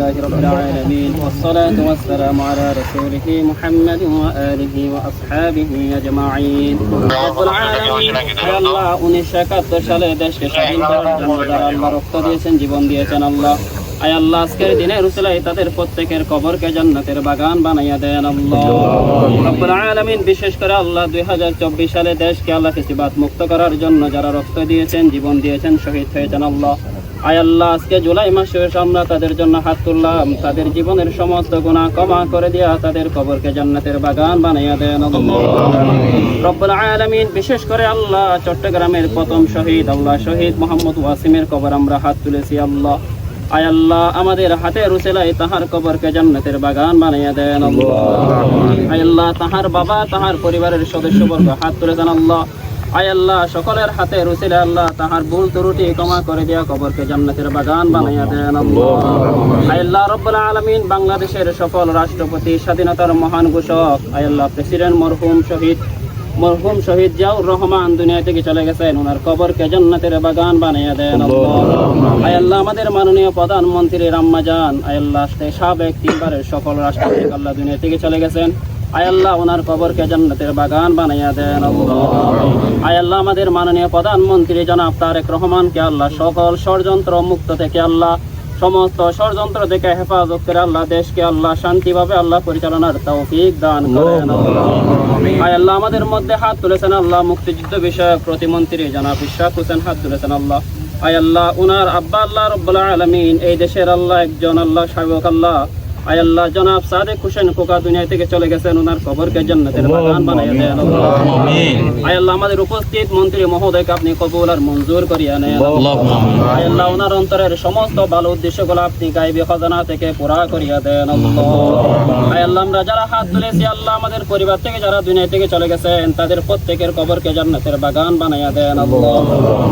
لله رب العالمين والصلاة والسلام على رسوله محمد وآله وأصحابه أجمعين رب العالمين يا الله 1971 সালে দেশকে স্বাধীন করার জন্য যারা আল্লাহ রক্ত দিয়েছেন জীবন দিয়েছেন আল্লাহ আয় আল্লাহ আজকের দিনের উসিলায় তাদের প্রত্যেকের কবরকে জান্নাতের বাগান বানাইয়া দেন আল্লাহ রব্বুল আলামিন বিশেষ করে আল্লাহ 2024 সালে দেশকে আল্লাহ ফিসিবাত মুক্ত করার জন্য যারা রক্ত দিয়েছেন জীবন দিয়েছেন শহীদ হয়েছেন আল্লাহ আয় আল্লাহ আজকে জুলাই মাসে আমরা তাদের জন্য হাত তুললাম তাদের জীবনের সমস্ত গুনাহ ক্ষমা করে দিয়া তাদের কবরকে জান্নাতের বাগান বানাইয়া দেন আল্লাহ রব্বুল আলামিন বিশেষ করে আল্লাহ চট্টগ্রামের প্রথম শহীদ আল্লাহ শহীদ মোহাম্মদ ওয়াসিমের কবর আমরা হাত তুলেছি আল্লাহ আয় আল্লাহ আমাদের হাতের উসিলায় তাহার কবরকে জান্নাতের বাগান বানাইয়া দেন আল্লাহ আয় আল্লাহ তাহার বাবা তাহার পরিবারের সদস্যবর্গ হাত তুলে দেন আল্লাহ আয় আল্লাহ সকলের হাতের উসিলায় আল্লাহ তাহার ভুল ত্রুটি ক্ষমা করে দিয়া কবরকে জান্নাতের বাগান বানাইয়া দেন আল্লাহ আয় আল্লাহ রব্বুল আলামিন বাংলাদেশের সফল রাষ্ট্রপতি স্বাধীনতার মহান ঘোষক আয় আল্লাহ প্রেসিডেন্ট মরহুম শহীদ জিয়াউর রহমান দুনিয়া থেকে চলে গেছেন ওনার কবরকে জান্নাতের বাগান বানাইয়া দেন আল্লাহ আয় আল্লাহ আমাদের মাননীয় প্রধানমন্ত্রী রাম্মাজান আয় আল্লাহ সাবেক তিনবারের সফল রাষ্ট্রপতি আল্লাহ দুনিয়া থেকে চলে গেছেন আয় আল্লাহ ওনার কবরকে জান্নাতের বাগান বানাইয়া দেন আল্লাহ আয় আল্লাহ আমাদের মাননীয় প্রধানমন্ত্রী জনাব তারেক রহমানকে আল্লাহ সকল ষড়যন্ত্র মুক্ত থেকে আল্লাহ সমস্ত ষড়যন্ত্র থেকে হেফাজত করে আল্লাহ দেশকে আল্লাহ শান্তিভাবে আল্লাহ পরিচালনার তৌফিক দান করেন আয় আল্লাহ আমাদের মধ্যে হাত তুলেছেন আল্লাহ মুক্তিযুদ্ধ বিষয়ক প্রতিমন্ত্রী জনাব ইশরাক হোসেন হাত তুলেছেন আল্লাহ আয় আল্লাহ উনার আব্বা আল্লাহ রব্বুল আলামিন এই দেশের আল্লাহ একজন আল্লাহ শায়ক আল্লাহ আয় আল্লাহ জনাব সাদেক হোসেন কোকা দুনিয়া থেকে চলে গেছেন ওনার কবরকে জান্নাতের বাগান বানাইয়া দেন আমিন আয় আল্লাহ আমাদের উপস্থিত মন্ত্রী মহোদয়কে আপনি কবুল আর মঞ্জুর করিয়া নেন আয় আল্লাহ ওনার অন্তরের সমস্ত ভালো উদ্দেশ্যগুলো আপনি গায়বী খাজানা থেকে পুরা করিয়া দেন আয় আল্লাহ আমরা যারা হাত তুলেছি আল্লাহ আমাদের পরিবার থেকে যারা দুনিয়া থেকে চলে গেছেন তাদের প্রত্যেকের কবরকে জান্নাতের বাগান বানাইয়া দেন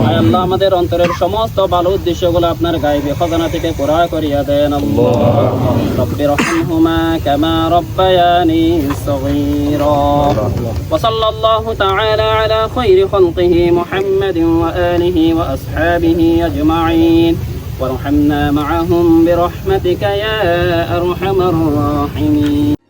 আয় আল্লাহ আমাদের অন্তরের সমস্ত ভালো উদ্দেশ্যগুলো আপনার গায়বী খাজানা থেকে পুরা করিয়া দেন আল্লাহ رحمهما كما ربياني صغيرا وصلى الله تعالى على خير خلقه محمد وآله وأصحابه أجمعين وارحمنا معهم برحمتك يا أرحم الراحمين